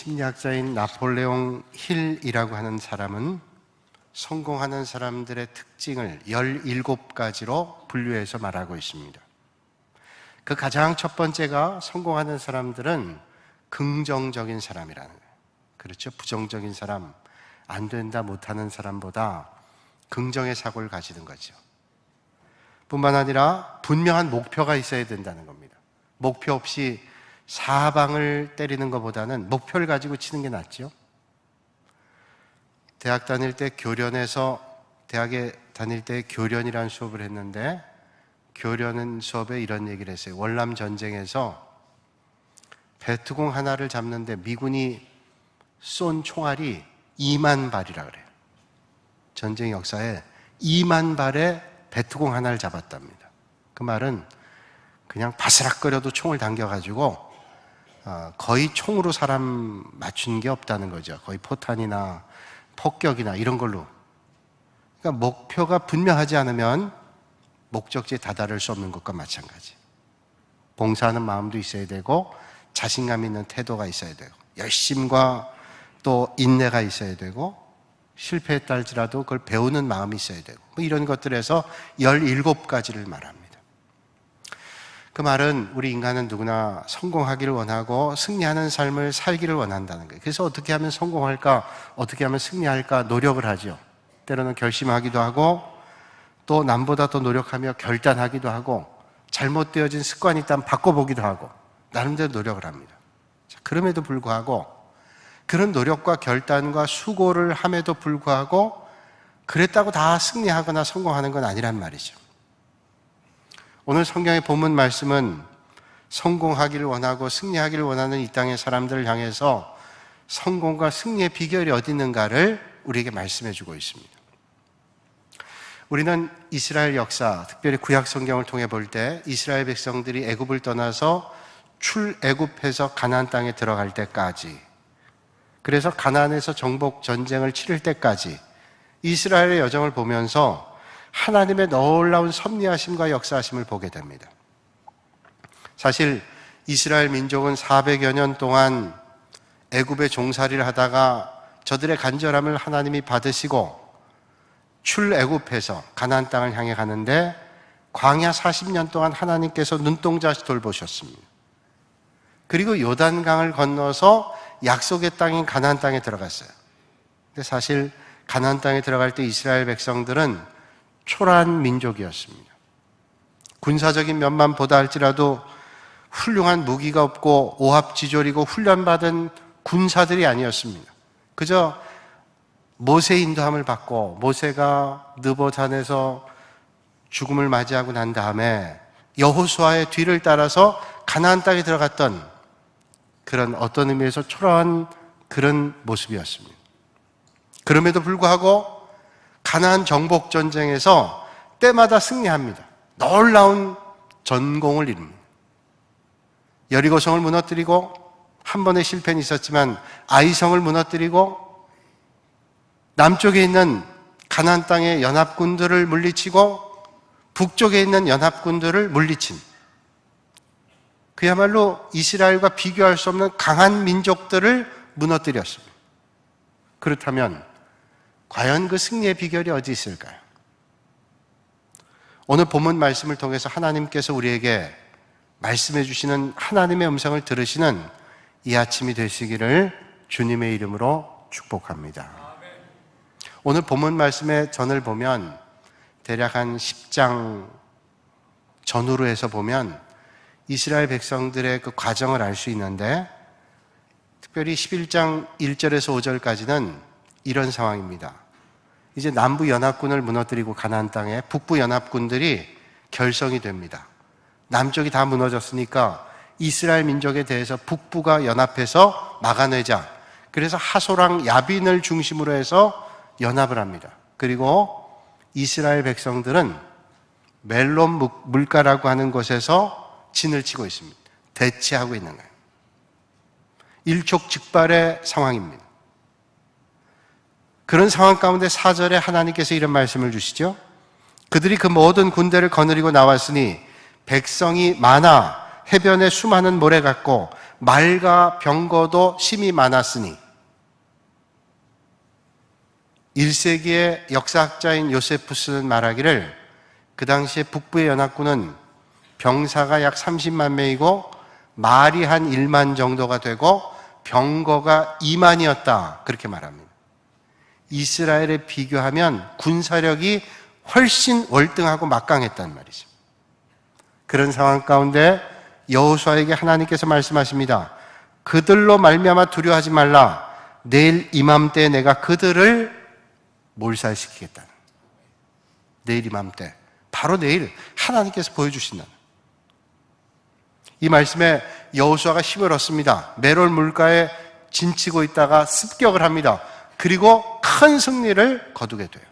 심리학자인 나폴레옹 힐이라고 하는 사람은 성공하는 사람들의 특징을 17가지로 분류해서 말하고 있습니다. 그 가장 첫 번째가 성공하는 사람들은 긍정적인 사람이라는 거예요. 그렇죠? 부정적인 사람, 안 된다 못하는 사람보다 긍정의 사고를 가지는 거죠. 뿐만 아니라 분명한 목표가 있어야 된다는 겁니다. 목표 없이 사방을 때리는 것보다는 목표를 가지고 치는 게 낫죠. 대학 다닐 때 대학에 다닐 때 교련이라는 수업을 했는데, 교련 수업에 이런 얘기를 했어요. 월남 전쟁에서 베트공 하나를 잡는데 미군이 쏜 총알이 2만 발이라 그래요. 전쟁 역사에 2만 발의 베트공 하나를 잡았답니다. 그 말은 그냥 바스락거려도 총을 당겨가지고 거의 총으로 사람 맞춘 게 없다는 거죠. 거의 포탄이나 폭격이나 이런 걸로. 그러니까 목표가 분명하지 않으면 목적지에 다다를 수 없는 것과 마찬가지. 봉사하는 마음도 있어야 되고, 자신감 있는 태도가 있어야 되고, 열심과 또 인내가 있어야 되고, 실패했다 할지라도 그걸 배우는 마음이 있어야 되고, 뭐 이런 것들에서 17가지를 말합니다. 그 말은 우리 인간은 누구나 성공하기를 원하고 승리하는 삶을 살기를 원한다는 거예요. 그래서 어떻게 하면 성공할까, 어떻게 하면 승리할까 노력을 하죠. 때로는 결심하기도 하고, 또 남보다 더 노력하며 결단하기도 하고, 잘못되어진 습관이 있다면 바꿔보기도 하고, 나름대로 노력을 합니다. 자, 그럼에도 불구하고 그런 노력과 결단과 수고를 함에도 불구하고 그랬다고 다 승리하거나 성공하는 건 아니란 말이죠. 오늘 성경의 본문 말씀은 성공하기를 원하고 승리하기를 원하는 이 땅의 사람들을 향해서 성공과 승리의 비결이 어디 있는가를 우리에게 말씀해 주고 있습니다. 우리는 이스라엘 역사, 특별히 구약 성경을 통해 볼 때 이스라엘 백성들이 애굽을 떠나서 출애굽해서 가나안 땅에 들어갈 때까지, 그래서 가나안에서 정복 전쟁을 치를 때까지 이스라엘의 여정을 보면서 하나님의 놀라운 섭리하심과 역사하심을 보게 됩니다. 사실 이스라엘 민족은 400여 년 동안 애굽의 종살이를 하다가 저들의 간절함을 하나님이 받으시고 출애굽해서 가나안 땅을 향해 가는데, 광야 40년 동안 하나님께서 눈동자시 돌보셨습니다. 그리고 요단강을 건너서 약속의 땅인 가나안 땅에 들어갔어요. 근데 사실 가나안 땅에 들어갈 때 이스라엘 백성들은 초라한 민족이었습니다. 군사적인 면만 보다 할지라도 훌륭한 무기가 없고 오합지졸이고 훈련받은 군사들이 아니었습니다. 그저 모세의 인도함을 받고, 모세가 느보산에서 죽음을 맞이하고 난 다음에 여호수아의 뒤를 따라서 가나안 땅에 들어갔던 그런, 어떤 의미에서 초라한 그런 모습이었습니다. 그럼에도 불구하고 가나안 정복 전쟁에서 때마다 승리합니다. 놀라운 전공을 이룹니다. 여리고성을 무너뜨리고, 한 번의 실패는 있었지만 아이성을 무너뜨리고, 남쪽에 있는 가나안 땅의 연합군들을 물리치고 북쪽에 있는 연합군들을 물리친, 그야말로 이스라엘과 비교할 수 없는 강한 민족들을 무너뜨렸습니다. 그렇다면 과연 그 승리의 비결이 어디 있을까요? 오늘 본문 말씀을 통해서 하나님께서 우리에게 말씀해 주시는 하나님의 음성을 들으시는 이 아침이 되시기를 주님의 이름으로 축복합니다. 오늘 본문 말씀의 전을 보면 대략 한 10장 전후로 해서 보면 이스라엘 백성들의 그 과정을 알 수 있는데, 특별히 11장 1절에서 5절까지는 이런 상황입니다. 이제 남부 연합군을 무너뜨리고 가나안 땅에 북부 연합군들이 결성이 됩니다. 남쪽이 다 무너졌으니까 이스라엘 민족에 대해서 북부가 연합해서 막아내자. 그래서 하소랑 야빈을 중심으로 해서 연합을 합니다. 그리고 이스라엘 백성들은 멜론 물가라고 하는 곳에서 진을 치고 있습니다. 대치하고 있는 거예요. 일촉즉발의 상황입니다. 그런 상황 가운데 4절에 하나님께서 이런 말씀을 주시죠. 그들이 그 모든 군대를 거느리고 나왔으니 백성이 많아 해변에 수많은 모래 같고 말과 병거도 심이 많았으니. 1세기의 역사학자인 요세푸스는 말하기를 그 당시에 북부의 연합군은 병사가 약 30만 명이고 말이 한 1만 정도가 되고 병거가 2만이었다. 그렇게 말합니다. 이스라엘에 비교하면 군사력이 훨씬 월등하고 막강했단 말이죠. 그런 상황 가운데 여호수아에게 하나님께서 말씀하십니다. 그들로 말미암아 두려워하지 말라. 내일 이맘때 내가 그들을 몰살시키겠다. 내일 이맘때, 바로 내일 하나님께서 보여주신다. 이 말씀에 여호수아가 힘을 얻습니다. 메롤 물가에 진치고 있다가 습격을 합니다. 그리고 큰 승리를 거두게 돼요.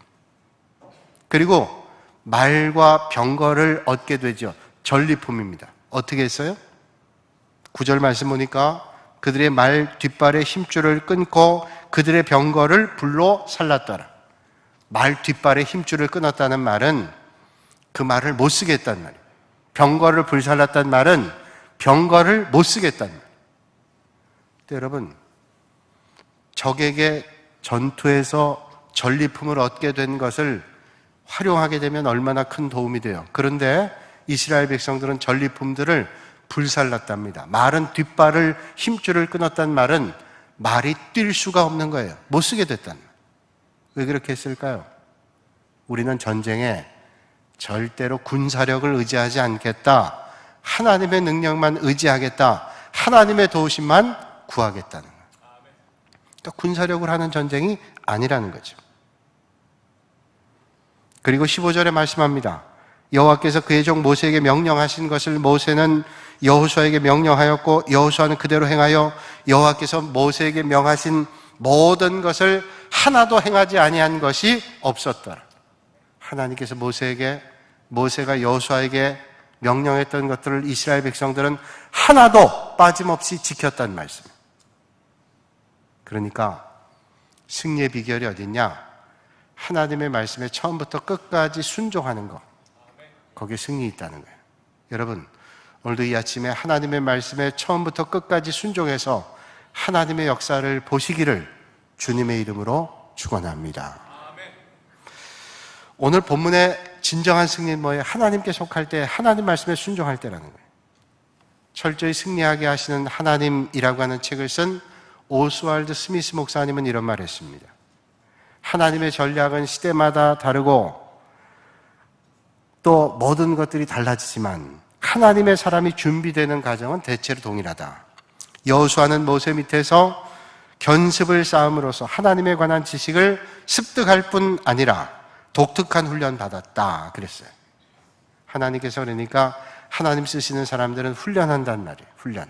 그리고 말과 병거를 얻게 되죠. 전리품입니다. 어떻게 했어요? 9절 말씀 보니까 그들의 말 뒷발의 힘줄을 끊고 그들의 병거를 불로 살랐더라. 말 뒷발의 힘줄을 끊었다는 말은 그 말을 못 쓰겠다는 말이에요. 병거를 불살랐다는 말은 병거를 못 쓰겠다는 말이에요. 여러분, 적에게 전투에서 전리품을 얻게 된 것을 활용하게 되면 얼마나 큰 도움이 돼요. 그런데 이스라엘 백성들은 전리품들을 불살랐답니다. 말은 뒷발을 힘줄을 끊었다는 말은 말이 뛸 수가 없는 거예요. 못 쓰게 됐다는 거예요. 왜 그렇게 했을까요? 우리는 전쟁에 절대로 군사력을 의지하지 않겠다. 하나님의 능력만 의지하겠다. 하나님의 도우심만 구하겠다는 거예요. 그러니까 군사력을 하는 전쟁이 아니라는 거죠. 그리고 15절에 말씀합니다. 여호와께서 그의 종 모세에게 명령하신 것을 모세는 여호수아에게 명령하였고 여호수아는 그대로 행하여 여호와께서 모세에게 명하신 모든 것을 하나도 행하지 아니한 것이 없었더라. 하나님께서 모세가 여호수아에게 명령했던 것들을 이스라엘 백성들은 하나도 빠짐없이 지켰다는 말씀. 그러니까 승리의 비결이 어딨냐? 하나님의 말씀에 처음부터 끝까지 순종하는 것. 거기에 승리 있다는 거예요. 여러분, 오늘도 이 아침에 하나님의 말씀에 처음부터 끝까지 순종해서 하나님의 역사를 보시기를 주님의 이름으로 축원합니다. 오늘 본문의 진정한 승리는 뭐예요? 하나님께 속할 때, 하나님 말씀에 순종할 때라는 거예요. 철저히 승리하게 하시는 하나님이라고 하는 책을 쓴 오스왈드 스미스 목사님은 이런 말을 했습니다. 하나님의 전략은 시대마다 다르고 또 모든 것들이 달라지지만 하나님의 사람이 준비되는 과정은 대체로 동일하다. 여호수아는 모세 밑에서 견습을 쌓음으로써 하나님에 관한 지식을 습득할 뿐 아니라 독특한 훈련 받았다 그랬어요. 하나님께서 그러니까 하나님 쓰시는 사람들은 훈련한단 말이에요. 훈련.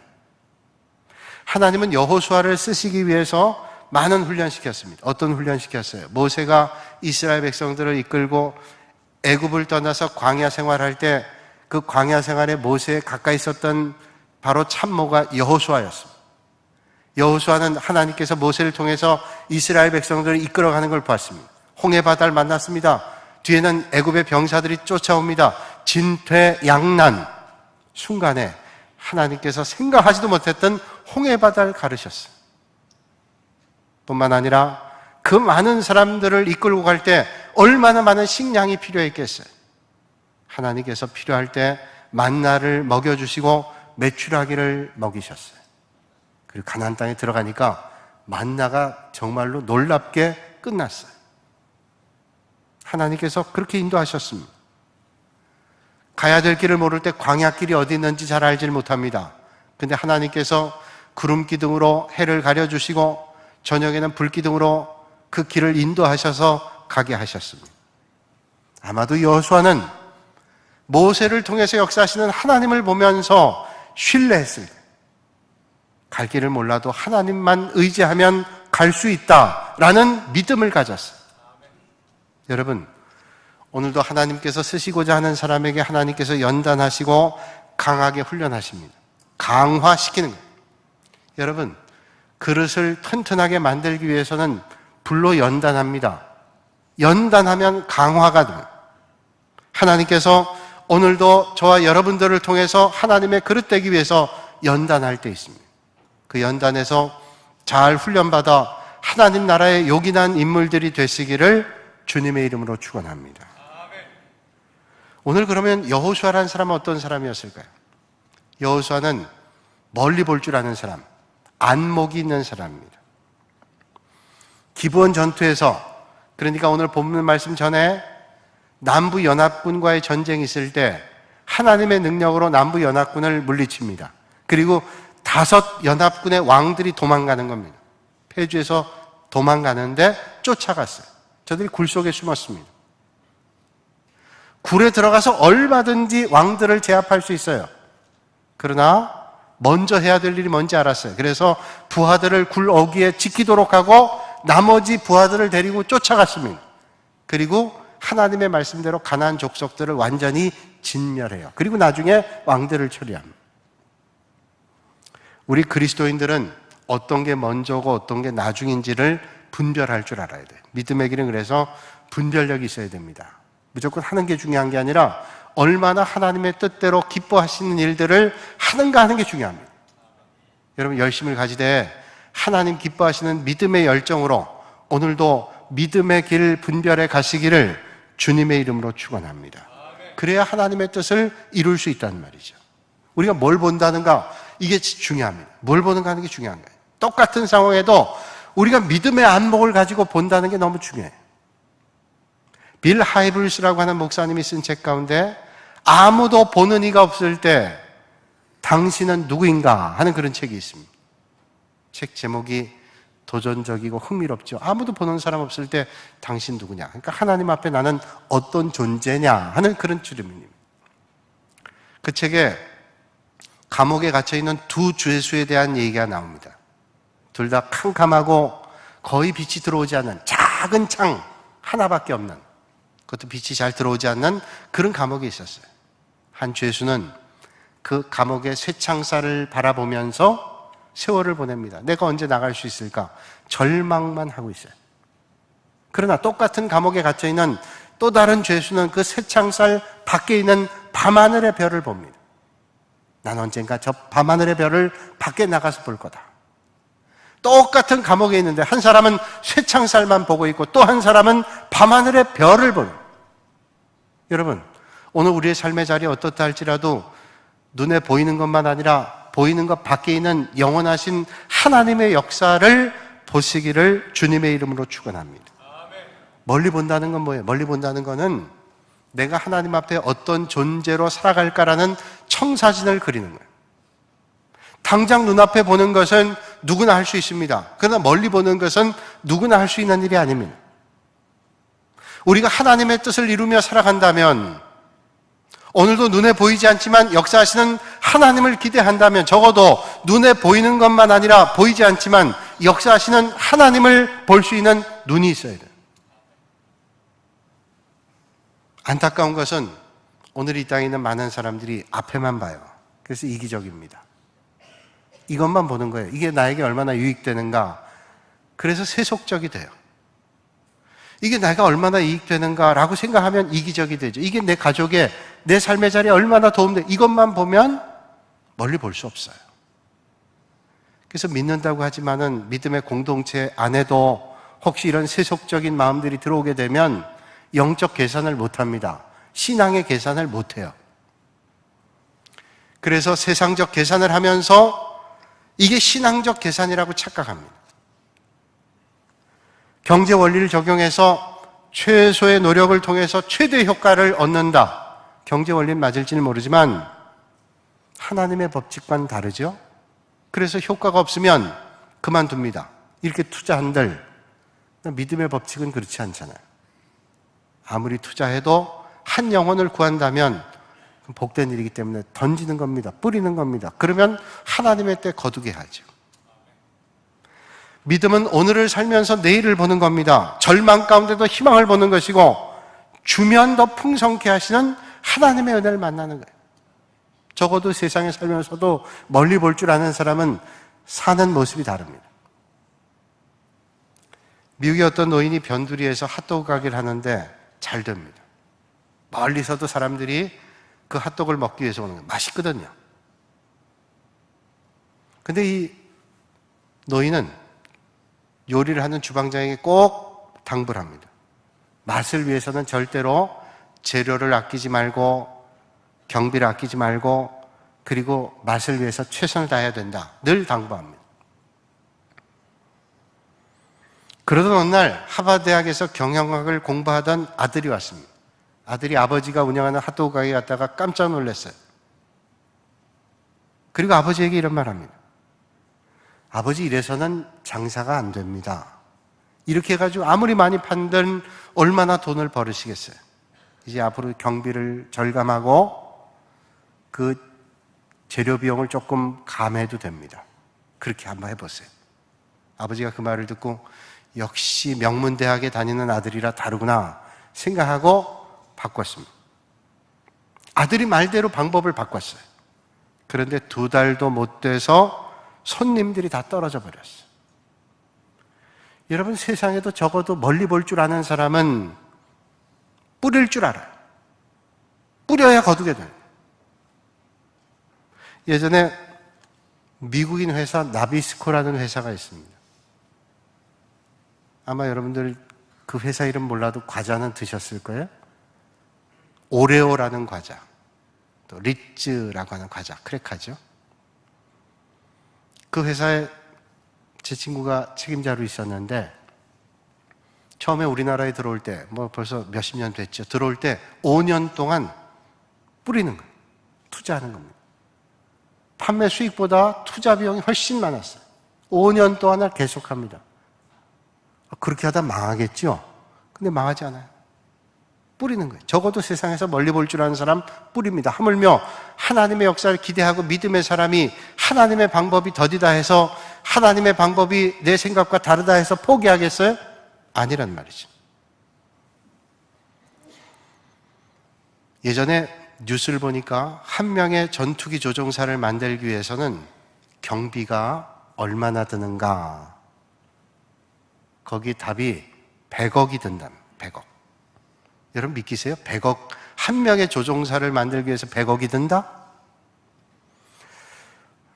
하나님은 여호수아를 쓰시기 위해서 많은 훈련시켰습니다. 어떤 훈련시켰어요? 모세가 이스라엘 백성들을 이끌고 애굽을 떠나서 광야 생활할 때 그 광야 생활에 모세에 가까이 있었던 바로 참모가 여호수아였습니다. 여호수아는 하나님께서 모세를 통해서 이스라엘 백성들을 이끌어가는 걸 봤습니다. 홍해 바다를 만났습니다. 뒤에는 애굽의 병사들이 쫓아옵니다. 진퇴양난 순간에 하나님께서 생각하지도 못했던 홍해 바다를 가르셨어요. 뿐만 아니라 그 많은 사람들을 이끌고 갈 때 얼마나 많은 식량이 필요했겠어요. 하나님께서 필요할 때 만나를 먹여주시고 메추라기를 먹이셨어요. 그리고 가나안 땅에 들어가니까 만나가 정말로 놀랍게 끝났어요. 하나님께서 그렇게 인도하셨습니다. 가야 될 길을 모를 때 광야길이 어디 있는지 잘 알지를 못합니다. 근데 하나님께서 구름 기둥으로 해를 가려주시고 저녁에는 불 기둥으로 그 길을 인도하셔서 가게 하셨습니다. 아마도 여호수아는 모세를 통해서 역사하시는 하나님을 보면서 신뢰했을 때 갈 길을 몰라도 하나님만 의지하면 갈 수 있다라는 믿음을 가졌어요. 여러분, 오늘도 하나님께서 쓰시고자 하는 사람에게 하나님께서 연단하시고 강하게 훈련하십니다. 강화시키는 거예요. 여러분, 그릇을 튼튼하게 만들기 위해서는 불로 연단합니다. 연단하면 강화가 됩니다. 하나님께서 오늘도 저와 여러분들을 통해서 하나님의 그릇 되기 위해서 연단할 때 있습니다. 그 연단에서 잘 훈련받아 하나님 나라에 요긴한 인물들이 되시기를 주님의 이름으로 축원합니다. 오늘 그러면 여호수아라는 사람은 어떤 사람이었을까요? 여호수아는 멀리 볼 줄 아는 사람, 안목이 있는 사람입니다. 기브온 전투에서, 그러니까 오늘 본문 말씀 전에 남부 연합군과의 전쟁이 있을 때 하나님의 능력으로 남부 연합군을 물리칩니다. 그리고 5 연합군의 왕들이 도망가는 겁니다. 페주에서 도망가는데 쫓아갔어요. 저들이 굴 속에 숨었습니다. 굴에 들어가서 얼마든지 왕들을 제압할 수 있어요. 그러나 먼저 해야 될 일이 뭔지 알았어요. 그래서 부하들을 굴 어귀에 지키도록 하고 나머지 부하들을 데리고 쫓아갔습니다. 그리고 하나님의 말씀대로 가나안 족속들을 완전히 진멸해요. 그리고 나중에 왕들을 처리합니다. 우리 그리스도인들은 어떤 게 먼저고 어떤 게 나중인지를 분별할 줄 알아야 돼요. 믿음의 길은 그래서 분별력이 있어야 됩니다. 무조건 하는 게 중요한 게 아니라 얼마나 하나님의 뜻대로 기뻐하시는 일들을 하는가 하는 게 중요합니다. 여러분 열심을 가지되 하나님 기뻐하시는 믿음의 열정으로 오늘도 믿음의 길 분별해 가시기를 주님의 이름으로 축원합니다. 그래야 하나님의 뜻을 이룰 수 있다는 말이죠. 우리가 뭘 본다는가, 이게 중요합니다. 뭘 보는가 하는 게 중요한 거예요. 똑같은 상황에도 우리가 믿음의 안목을 가지고 본다는 게 너무 중요해요. 빌 하이블스라고 하는 목사님이 쓴 책 가운데 아무도 보는 이가 없을 때 당신은 누구인가 하는 그런 책이 있습니다. 책 제목이 도전적이고 흥미롭죠. 아무도 보는 사람 없을 때 당신 누구냐, 그러니까 하나님 앞에 나는 어떤 존재냐 하는 그런 주름입니다. 그 책에 감옥에 갇혀있는 2 죄수에 대한 얘기가 나옵니다. 둘 다 캄캄하고 거의 빛이 들어오지 않는 작은 창 하나밖에 없는, 그것도 빛이 잘 들어오지 않는 그런 감옥에 있었어요. 한 죄수는 그 감옥의 쇠창살을 바라보면서 세월을 보냅니다. 내가 언제 나갈 수 있을까? 절망만 하고 있어요. 그러나 똑같은 감옥에 갇혀있는 또 다른 죄수는 그 쇠창살 밖에 있는 밤하늘의 별을 봅니다. 난 언젠가 저 밤하늘의 별을 밖에 나가서 볼 거다. 똑같은 감옥에 있는데 한 사람은 쇠창살만 보고 있고 또 한 사람은 밤하늘의 별을 보는. 여러분, 오늘 우리의 삶의 자리에 어떻다 할지라도 눈에 보이는 것만 아니라 보이는 것 밖에 있는 영원하신 하나님의 역사를 보시기를 주님의 이름으로 축원합니다. 멀리 본다는 건 뭐예요? 멀리 본다는 거는 내가 하나님 앞에 어떤 존재로 살아갈까라는 청사진을 그리는 거예요. 당장 눈앞에 보는 것은 누구나 할 수 있습니다. 그러나 멀리 보는 것은 누구나 할 수 있는 일이 아닙니다. 우리가 하나님의 뜻을 이루며 살아간다면, 오늘도 눈에 보이지 않지만 역사하시는 하나님을 기대한다면 적어도 눈에 보이는 것만 아니라 보이지 않지만 역사하시는 하나님을 볼 수 있는 눈이 있어야 돼요. 안타까운 것은 오늘 이 땅에 있는 많은 사람들이 앞에만 봐요. 그래서 이기적입니다. 이것만 보는 거예요. 이게 나에게 얼마나 유익되는가. 그래서 세속적이 돼요. 이게 내가 얼마나 이익되는가라고 생각하면 이기적이 되죠. 이게 내 가족에, 내 삶의 자리에 얼마나 도움돼. 이것만 보면 멀리 볼 수 없어요. 그래서 믿는다고 하지만은 믿음의 공동체 안에도 혹시 이런 세속적인 마음들이 들어오게 되면 영적 계산을 못합니다. 신앙의 계산을 못해요. 그래서 세상적 계산을 하면서 이게 신앙적 계산이라고 착각합니다. 경제 원리를 적용해서 최소의 노력을 통해서 최대 효과를 얻는다. 경제 원리는 맞을지는 모르지만 하나님의 법칙과는 다르죠. 그래서 효과가 없으면 그만둡니다. 이렇게 투자한들, 믿음의 법칙은 그렇지 않잖아요. 아무리 투자해도 한 영혼을 구한다면 복된 일이기 때문에 던지는 겁니다. 뿌리는 겁니다. 그러면 하나님의 때 거두게 하죠. 믿음은 오늘을 살면서 내일을 보는 겁니다. 절망 가운데도 희망을 보는 것이고 주면 더 풍성케 하시는 하나님의 은혜를 만나는 거예요. 적어도 세상에 살면서도 멀리 볼 줄 아는 사람은 사는 모습이 다릅니다. 미국의 어떤 노인이 변두리에서 핫도그 가게를 하는데 잘 됩니다. 멀리서도 사람들이 그 핫도그를 먹기 위해서 오는 거예요. 맛있거든요. 근데 이 노인은 요리를 하는 주방장에게 꼭 당부를 합니다. 맛을 위해서는 절대로 재료를 아끼지 말고 경비를 아끼지 말고 그리고 맛을 위해서 최선을 다해야 된다. 늘 당부합니다. 그러던 어느 날 하버드 대학에서 경영학을 공부하던 아들이 왔습니다. 아들이 아버지가 운영하는 핫도그 가게에 갔다가 깜짝 놀랐어요. 그리고 아버지에게 이런 말 합니다. 아버지, 이래서는 장사가 안 됩니다. 이렇게 해가지고 아무리 많이 판든 얼마나 돈을 벌으시겠어요. 이제 앞으로 경비를 절감하고 그 재료 비용을 조금 감해도 됩니다. 그렇게 한번 해보세요. 아버지가 그 말을 듣고 역시 명문대학에 다니는 아들이라 다르구나 생각하고 바꿨습니다. 아들이 말대로 방법을 바꿨어요. 그런데 2달도 못 돼서 손님들이 다 떨어져 버렸어요. 여러분, 세상에도 적어도 멀리 볼 줄 아는 사람은 뿌릴 줄 알아요. 뿌려야 거두게 돼요. 예전에 미국인 회사 나비스코라는 회사가 있습니다. 아마 여러분들 그 회사 이름 몰라도 과자는 드셨을 거예요. 오레오라는 과자, 또 리츠라고 하는 과자, 크래카죠. 그 회사에 제 친구가 책임자로 있었는데 처음에 우리나라에 들어올 때 벌써 몇십 년 됐죠. 들어올 때 5년 동안 뿌리는 거예요. 투자하는 겁니다. 판매 수익보다 투자 비용이 훨씬 많았어요. 5년 동안을 계속합니다. 그렇게 하다 망하겠죠? 근데 망하지 않아요. 뿌리는 거예요. 적어도 세상에서 멀리 볼 줄 아는 사람 뿌립니다. 하물며 하나님의 역사를 기대하고 믿음의 사람이 하나님의 방법이 더디다 해서 하나님의 방법이 내 생각과 다르다 해서 포기하겠어요? 아니란 말이죠. 예전에 뉴스를 보니까 한 명의 전투기 조종사를 만들기 위해서는 경비가 얼마나 드는가? 거기 답이 100억이 든다. 100억. 여러분 믿기세요? 100억. 한 명의 조종사를 만들기 위해서 100억이 든다?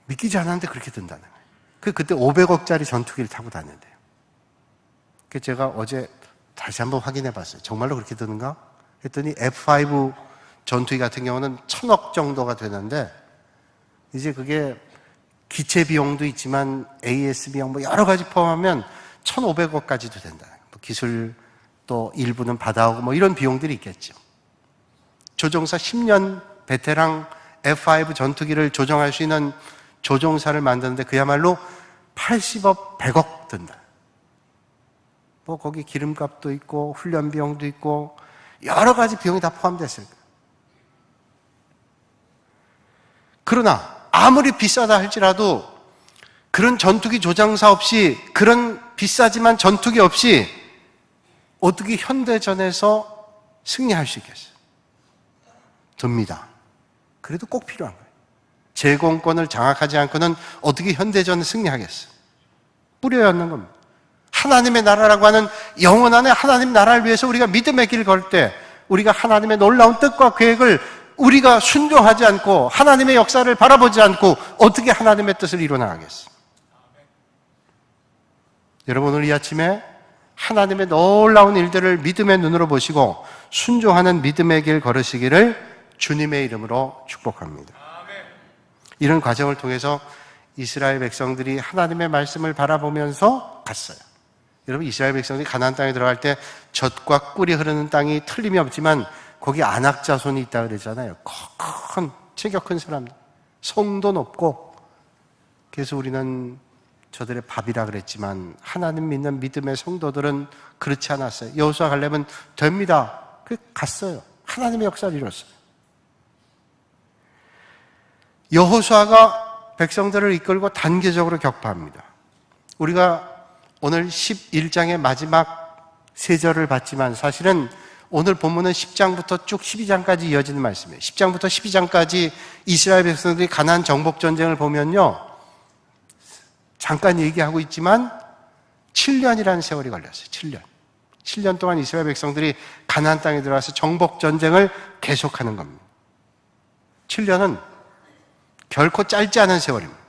믿기지 않았는데 그렇게 든다는 거예요. 그때 500억짜리 전투기를 타고 다녔대요. 그래서 제가 어제 다시 한번 확인해 봤어요. 정말로 그렇게 드는가? 했더니 F5 전투기 같은 경우는 1000억 정도가 되는데 이제 그게 기체 비용도 있지만 AS 비용 여러 가지 포함하면 1,500억까지도 된다. 기술 또 일부는 받아오고 이런 비용들이 있겠죠. 조종사 10년 베테랑 F5 전투기를 조종할 수 있는 조종사를 만드는데 그야말로 80억, 100억 든다. 거기 기름값도 있고 훈련 비용도 있고 여러 가지 비용이 다 포함됐을 거예요. 그러나 아무리 비싸다 할지라도 그런 전투기 조종사 없이, 그런 비싸지만 전투기 없이 어떻게 현대전에서 승리할 수 있겠어요? 듭니다. 그래도 꼭 필요한 거예요. 제공권을 장악하지 않고는 어떻게 현대전을 승리하겠어요? 뿌려야 하는 겁니다. 하나님의 나라라고 하는 영원 안에 하나님 나라를 위해서 우리가 믿음의 길을 걸 때 우리가 하나님의 놀라운 뜻과 계획을 우리가 순종하지 않고 하나님의 역사를 바라보지 않고 어떻게 하나님의 뜻을 이뤄나가겠어요? 여러분, 오늘 이 아침에 하나님의 놀라운 일들을 믿음의 눈으로 보시고 순종하는 믿음의 길 걸으시기를 주님의 이름으로 축복합니다. 이런 과정을 통해서 이스라엘 백성들이 하나님의 말씀을 바라보면서 갔어요. 여러분, 이스라엘 백성들이 가나안 땅에 들어갈 때 젖과 꿀이 흐르는 땅이 틀림이 없지만 거기 안악 자손이 있다 그러잖아요. 큰 체격 큰 사람들, 성도 높고. 그래서 우리는 저들의 밥이라 그랬지만 하나님 믿는 믿음의 성도들은 그렇지 않았어요. 여호수아 갈렙은 됩니다. 그 갔어요. 하나님의 역사를 이뤘어요. 여호수아가 백성들을 이끌고 단계적으로 격파합니다. 우리가 오늘 11장의 마지막 3절을 봤지만 사실은 오늘 본문은 10장부터 쭉 12장까지 이어지는 말씀이에요. 10장부터 12장까지 이스라엘 백성들이 가나안 정복 전쟁을 보면요, 잠깐 얘기하고 있지만 7년이라는 세월이 걸렸어요. 7년 동안 이스라엘 백성들이 가나안 땅에 들어와서 정복 전쟁을 계속하는 겁니다. 7년은 결코 짧지 않은 세월입니다.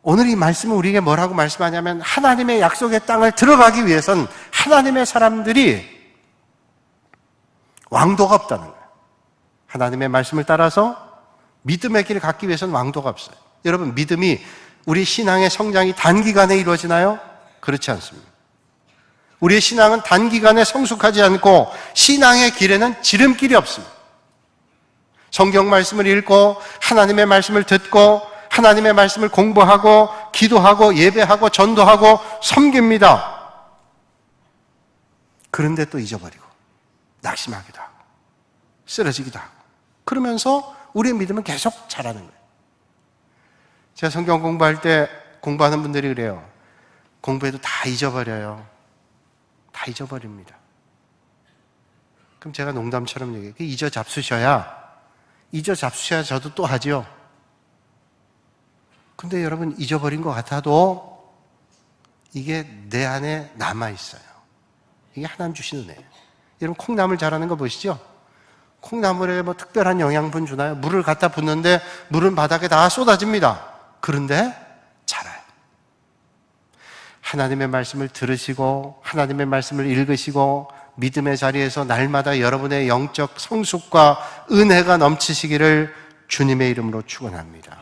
오늘 이 말씀은 우리에게 뭐라고 말씀하냐면 하나님의 약속의 땅을 들어가기 위해선 하나님의 사람들이 왕도가 없다는 거예요. 하나님의 말씀을 따라서 믿음의 길을 갖기 위해서는 왕도가 없어요. 여러분, 믿음이 우리 신앙의 성장이 단기간에 이루어지나요? 그렇지 않습니다. 우리의 신앙은 단기간에 성숙하지 않고 신앙의 길에는 지름길이 없습니다. 성경 말씀을 읽고 하나님의 말씀을 듣고 하나님의 말씀을 공부하고 기도하고 예배하고 전도하고 섬깁니다. 그런데 또 잊어버리고 낙심하기도 하고 쓰러지기도 하고 그러면서 우리의 믿음은 계속 자라는 거예요. 제가 성경 공부할 때 공부하는 분들이 그래요. 공부해도 다 잊어버려요. 다 잊어버립니다. 그럼 제가 농담처럼 얘기해요. 잊어잡수셔야 저도 또 하죠. 근데 여러분, 잊어버린 것 같아도 이게 내 안에 남아있어요. 이게 하나님 주신 은혜예요. 여러분, 콩나물 자라는 거 보시죠? 콩나물에 뭐 특별한 영양분 주나요? 물을 갖다 붓는데 물은 바닥에 다 쏟아집니다. 그런데 자라요. 하나님의 말씀을 들으시고 하나님의 말씀을 읽으시고 믿음의 자리에서 날마다 여러분의 영적 성숙과 은혜가 넘치시기를 주님의 이름으로 축원합니다.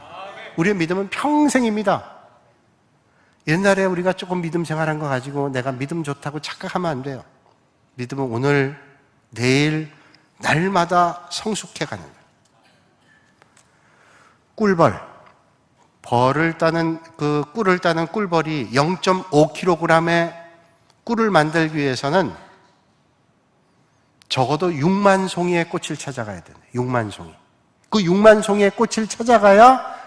우리의 믿음은 평생입니다. 옛날에 우리가 조금 믿음 생활한 거 가지고 내가 믿음 좋다고 착각하면 안 돼요. 믿음은 오늘, 내일, 날마다 성숙해 가는 거예요. 꿀벌, 꿀을 따는 꿀벌이 0.5kg의 꿀을 만들기 위해서는 적어도 6만 송이의 꽃을 찾아가야 되네. 6만 송이. 그 6만 송이의 꽃을 찾아가야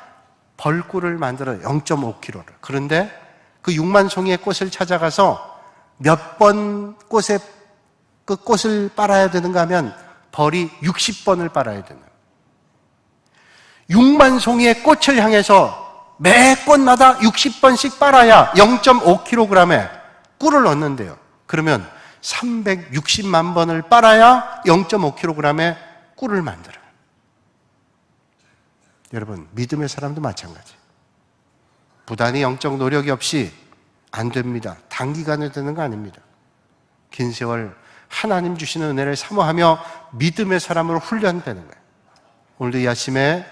벌꿀을 만들어요. 0.5kg를. 그런데 그 6만 송이의 꽃을 찾아가서 몇 번 그 꽃을 빨아야 되는가 하면 벌이 60번을 빨아야 되는 거예요. 6만 송이의 꽃을 향해서 매 꽃마다 60번씩 빨아야 0.5kg의 꿀을 얻는데요. 그러면 360만 번을 빨아야 0.5kg의 꿀을 만들어요. 여러분, 믿음의 사람도 마찬가지. 부단히 영적 노력이 없이 안 됩니다. 단기간에 되는 거 아닙니다. 긴 세월 하나님 주시는 은혜를 사모하며 믿음의 사람으로 훈련되는 거예요. 오늘도 이 아침에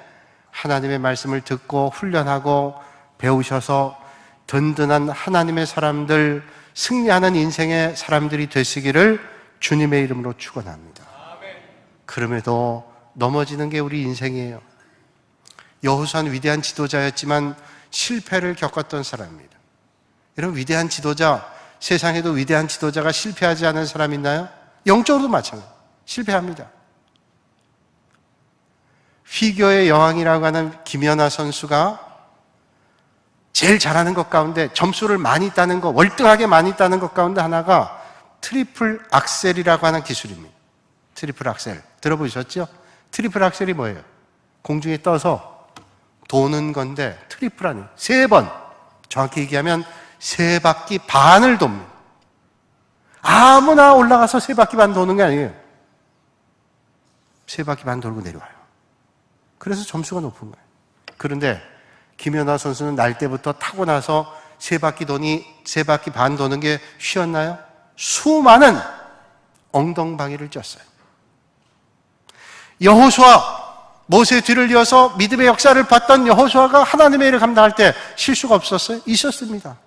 하나님의 말씀을 듣고 훈련하고 배우셔서 든든한 하나님의 사람들, 승리하는 인생의 사람들이 되시기를 주님의 이름으로 축원합니다. 그럼에도 넘어지는 게 우리 인생이에요. 여호수아는 위대한 지도자였지만 실패를 겪었던 사람입니다. 여러분, 위대한 지도자, 세상에도 위대한 지도자가 실패하지 않은 사람 있나요? 영적으로도 마찬가지입니다. 실패합니다. 피겨의 여왕이라고 하는 김연아 선수가 제일 잘하는 것 가운데 점수를 많이 따는 것, 월등하게 많이 따는 것 가운데 하나가 트리플 악셀이라고 하는 기술입니다. 트리플 악셀. 들어보셨죠? 트리플 악셀이 뭐예요? 공중에 떠서 도는 건데 트리플 아니에요. 3번. 정확히 얘기하면 3바퀴 반을 돕니다. 아무나 올라가서 3바퀴 반 도는 게 아니에요. 3바퀴 반 돌고 내려와요. 그래서 점수가 높은 거예요. 그런데 김연아 선수는 날 때부터 타고 나서 3바퀴 반 도는 게 쉬웠나요? 수많은 엉덩방이를 쪘어요. 여호수아, 모세 뒤를 이어서 믿음의 역사를 봤던 여호수아가 하나님의 일을 감당할 때 실수가 없었어요? 있었습니다.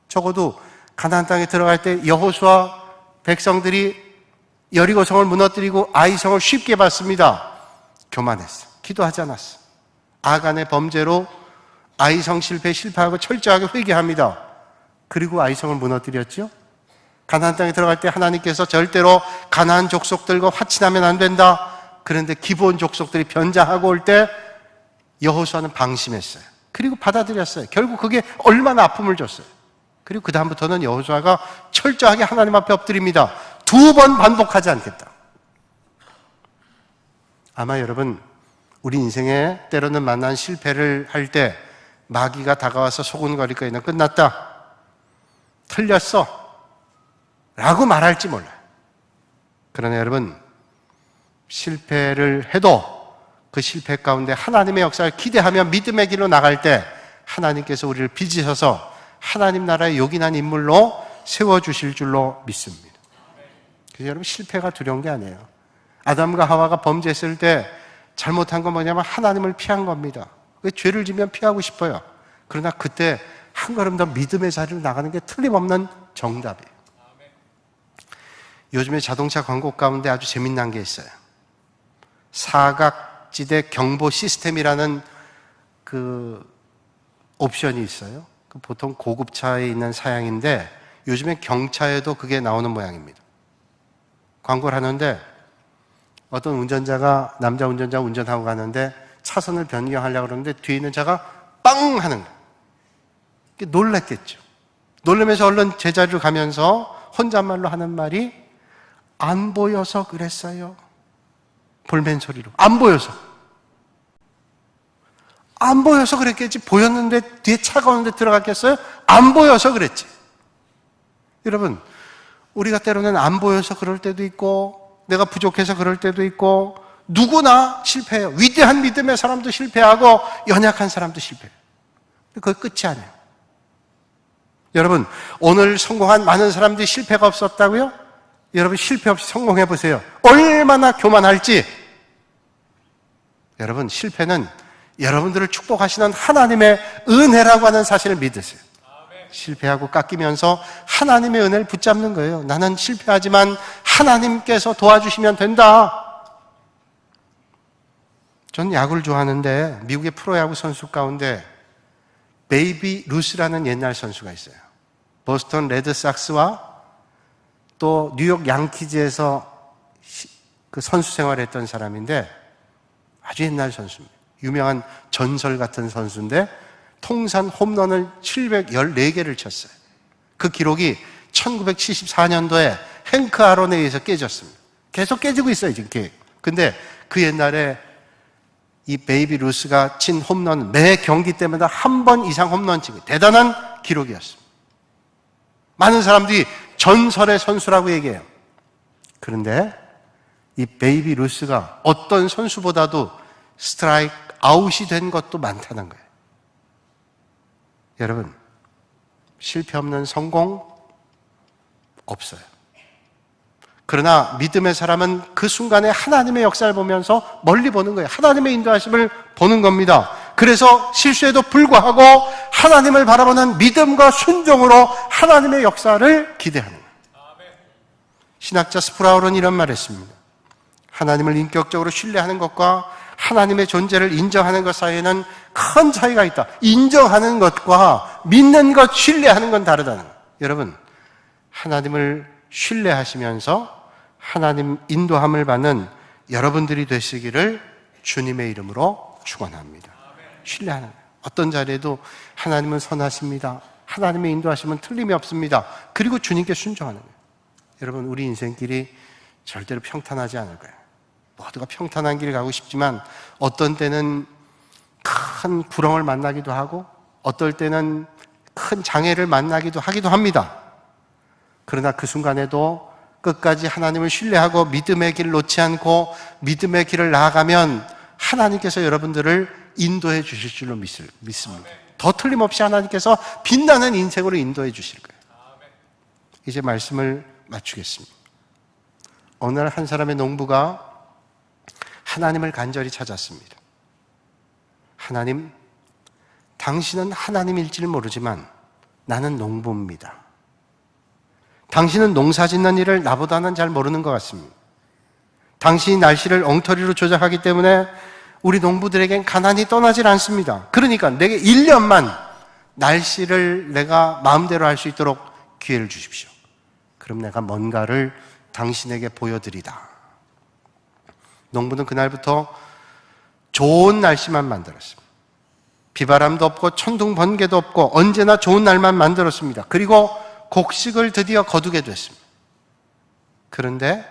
적어도 가나안 땅에 들어갈 때 여호수아 백성들이 여리고성을 무너뜨리고 아이성을 쉽게 봤습니다. 교만했어. 기도하지 않았어. 아간의 범죄로 아이성 실패하고 철저하게 회개합니다. 그리고 아이성을 무너뜨렸죠. 가나안 땅에 들어갈 때 하나님께서 절대로 가나안 족속들과 화친하면 안 된다. 그런데 기브온 족속들이 변장하고 올 때 여호수아는 방심했어요. 그리고 받아들였어요. 결국 그게 얼마나 아픔을 줬어요. 그리고 그 다음부터는 여호수아가 철저하게 하나님 앞에 엎드립니다. 2번 반복하지 않겠다. 아마 여러분, 우리 인생에 때로는 만난 실패를 할 때 마귀가 다가와서 소곤거릴 거야. 너 끝났다. 틀렸어. 라고 말할지 몰라요. 그러나 여러분, 실패를 해도 그 실패 가운데 하나님의 역사를 기대하며 믿음의 길로 나갈 때 하나님께서 우리를 빚으셔서 하나님 나라의 요긴한 인물로 세워주실 줄로 믿습니다. 그래서 여러분, 실패가 두려운 게 아니에요. 아담과 하와가 범죄했을 때 잘못한 건 뭐냐면 하나님을 피한 겁니다. 왜 죄를 지면 피하고 싶어요. 그러나 그때 한 걸음 더 믿음의 자리로 나가는 게 틀림없는 정답이에요. 요즘에 자동차 광고 가운데 아주 재미난 게 있어요. 사각지대 경보 시스템이라는 그 옵션이 있어요. 보통 고급차에 있는 사양인데 요즘에 경차에도 그게 나오는 모양입니다. 광고를 하는데 어떤 운전자가, 남자 운전자 운전하고 가는데 차선을 변경하려고 그러는데 뒤에 있는 차가 빵 하는 거예요. 놀랐겠죠. 놀라면서 얼른 제자리로 가면서 혼잣말로 하는 말이 안 보여서 그랬어요. 볼멘 소리로. 안 보여서. 안 보여서 그랬겠지. 보였는데 뒤에 차가 오는데 들어갔겠어요? 안 보여서 그랬지. 여러분, 우리가 때로는 안 보여서 그럴 때도 있고 내가 부족해서 그럴 때도 있고 누구나 실패해요. 위대한 믿음의 사람도 실패하고 연약한 사람도 실패해요. 그게 끝이 아니에요. 여러분, 오늘 성공한 많은 사람들이 실패가 없었다고요? 여러분, 실패 없이 성공해 보세요. 얼마나 교만할지. 여러분, 실패는 여러분들을 축복하시는 하나님의 은혜라고 하는 사실을 믿으세요. 실패하고 깎이면서 하나님의 은혜를 붙잡는 거예요. 나는 실패하지만 하나님께서 도와주시면 된다. 전 야구를 좋아하는데 미국의 프로야구 선수 가운데 베이비 루스라는 옛날 선수가 있어요. 보스턴 레드삭스와 또 뉴욕 양키즈에서 그 선수 생활을 했던 사람인데 아주 옛날 선수입니다. 유명한 전설 같은 선수인데 통산 홈런을 714개를 쳤어요. 그 기록이 1974년도에 행크 아론에 의해서 깨졌습니다. 계속 깨지고 있어요, 지금. 근데 그 옛날에 이 베이비 루스가 친 홈런, 매 경기 때마다 한 번 이상 홈런 치고 대단한 기록이었습니다. 많은 사람들이 전설의 선수라고 얘기해요. 그런데 이 베이비 루스가 어떤 선수보다도 스트라이크 아웃이 된 것도 많다는 거예요. 여러분, 실패 없는 성공 없어요. 그러나 믿음의 사람은 그 순간에 하나님의 역사를 보면서 멀리 보는 거예요. 하나님의 인도하심을 보는 겁니다. 그래서 실수에도 불구하고 하나님을 바라보는 믿음과 순종으로 하나님의 역사를 기대하는 거예요. 신학자 스프라울은 이런 말을 했습니다. 하나님을 인격적으로 신뢰하는 것과 하나님의 존재를 인정하는 것 사이에는 큰 차이가 있다. 인정하는 것과 믿는 것, 신뢰하는 건 다르다는 거예요. 여러분, 하나님을 신뢰하시면서 하나님 인도함을 받는 여러분들이 되시기를 주님의 이름으로 축원합니다. 신뢰하는 거예요. 어떤 자리에도 하나님은 선하십니다. 하나님의 인도하심은 틀림이 없습니다. 그리고 주님께 순종하는 거예요. 여러분, 우리 인생길이 절대로 평탄하지 않을 거예요. 모두가 평탄한 길을 가고 싶지만 어떤 때는 큰 구렁을 만나기도 하고 어떨 때는 큰 장애를 만나기도 하기도 합니다. 그러나 그 순간에도 끝까지 하나님을 신뢰하고 믿음의 길을 놓지 않고 믿음의 길을 나아가면 하나님께서 여러분들을 인도해 주실 줄로 믿습니다. 더 틀림없이 하나님께서 빛나는 인생으로 인도해 주실 거예요. 이제 말씀을 마치겠습니다. 어느 날 한 사람의 농부가 하나님을 간절히 찾았습니다. 하나님, 당신은 하나님일지를 모르지만 나는 농부입니다. 당신은 농사 짓는 일을 나보다는 잘 모르는 것 같습니다. 당신이 날씨를 엉터리로 조작하기 때문에 우리 농부들에겐 가난이 떠나질 않습니다. 그러니까 내게 1년만 날씨를 내가 마음대로 할 수 있도록 기회를 주십시오. 그럼 내가 뭔가를 당신에게 보여드리다. 농부는 그날부터 좋은 날씨만 만들었습니다. 비바람도 없고 천둥 번개도 없고 언제나 좋은 날만 만들었습니다. 그리고 곡식을 드디어 거두게 됐습니다. 그런데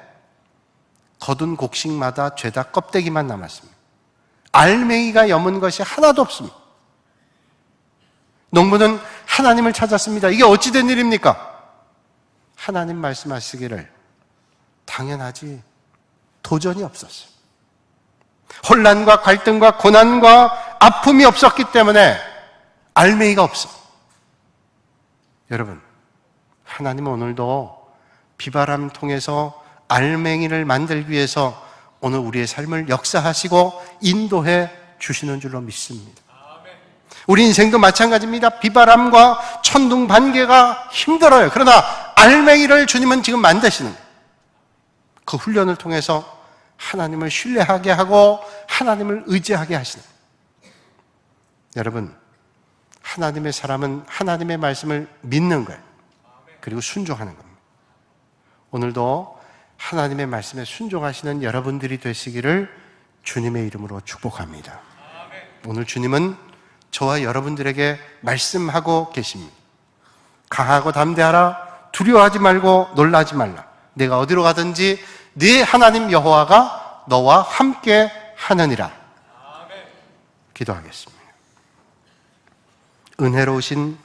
거둔 곡식마다 죄다 껍데기만 남았습니다. 알맹이가 여문 것이 하나도 없습니다. 농부는 하나님을 찾았습니다. 이게 어찌 된 일입니까? 하나님 말씀하시기를 당연하지. 도전이 없었어요. 혼란과 갈등과 고난과 아픔이 없었기 때문에 알맹이가 없어. 여러분, 하나님은 오늘도 비바람 통해서 알맹이를 만들기 위해서 오늘 우리의 삶을 역사하시고 인도해 주시는 줄로 믿습니다. 우리 인생도 마찬가지입니다. 비바람과 천둥 번개가 힘들어요. 그러나 알맹이를 주님은 지금 만드시는 거예요. 그 훈련을 통해서 하나님을 신뢰하게 하고 하나님을 의지하게 하시는 거예요. 여러분, 하나님의 사람은 하나님의 말씀을 믿는 거예요. 그리고 순종하는 겁니다. 오늘도 하나님의 말씀에 순종하시는 여러분들이 되시기를 주님의 이름으로 축복합니다. 오늘 주님은 저와 여러분들에게 말씀하고 계십니다. 강하고 담대하라. 두려워하지 말고 놀라지 말라. 내가 어디로 가든지 네 하나님 여호와가 너와 함께 하느니라. 기도하겠습니다. 은혜로우신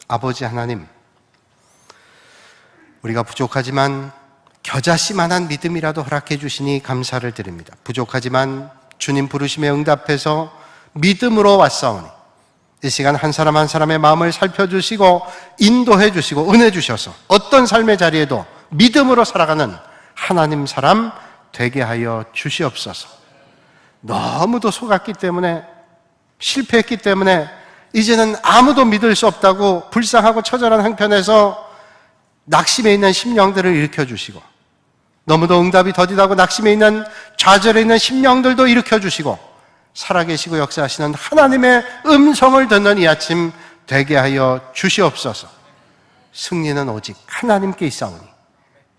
아버지 하나님, 우리가 부족하지만 겨자씨만한 믿음이라도 허락해 주시니 감사를 드립니다. 부족하지만 주님 부르심에 응답해서 믿음으로 왔사오니 이 시간 한 사람 한 사람의 마음을 살펴주시고 인도해 주시고 은혜 주셔서 어떤 삶의 자리에도 믿음으로 살아가는 하나님 사람 되게 하여 주시옵소서. 너무도 속았기 때문에, 실패했기 때문에 이제는 아무도 믿을 수 없다고 불쌍하고 처절한 한편에서 낙심해 있는 심령들을 일으켜 주시고, 너무도 응답이 더디다고 낙심해 있는, 좌절해 있는 심령들도 일으켜 주시고, 살아계시고 역사하시는 하나님의 음성을 듣는 이 아침 되게 하여 주시옵소서. 승리는 오직 하나님께 있사오니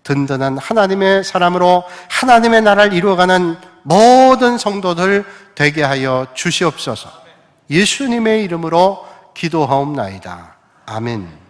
든든한 하나님의 사람으로 하나님의 나라를 이루어가는 모든 성도들 되게 하여 주시옵소서. 예수님의 이름으로 기도하옵나이다. 아멘.